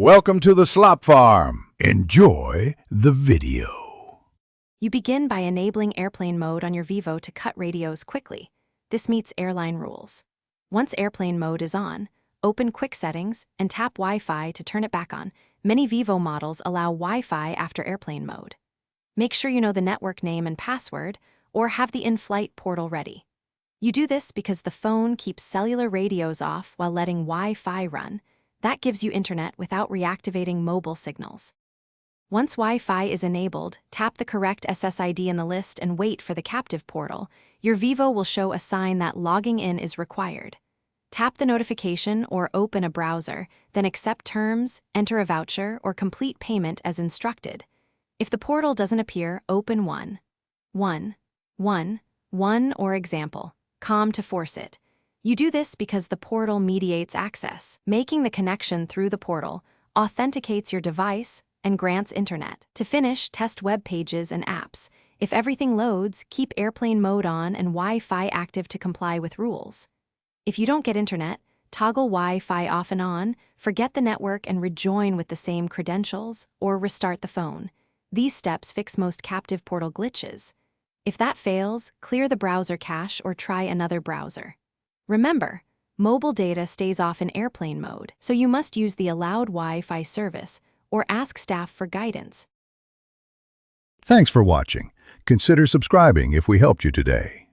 Welcome to the Slop Farm. Enjoy the video. You begin by enabling airplane mode on your Vivo to cut radios quickly. This meets airline rules. Once airplane mode is on, open Quick Settings and tap Wi-Fi to turn it back on. Many Vivo models allow Wi-Fi after airplane mode. Make sure you know the network name and password, or have the in-flight portal ready. You do this because the phone keeps cellular radios off while letting Wi-Fi run. That gives you internet without reactivating mobile signals. Once Wi-Fi is enabled, tap the correct SSID in the list and wait for the captive portal. Your Vivo will show a sign that logging in is required. Tap the notification or open a browser, then accept terms, enter a voucher, or complete payment as instructed. If the portal doesn't appear, open 1 or example, COM to force it. You do this because the portal mediates access. Making the connection through the portal authenticates your device and grants internet. To finish, test web pages and apps. If everything loads, keep airplane mode on and Wi-Fi active to comply with rules. If you don't get internet, toggle Wi-Fi off and on, forget the network and rejoin with the same credentials, or restart the phone. These steps fix most captive portal glitches. If that fails, clear the browser cache or try another browser. Remember, mobile data stays off in airplane mode, so you must use the allowed Wi-Fi service or ask staff for guidance. Thanks for watching. Consider subscribing if we helped you today.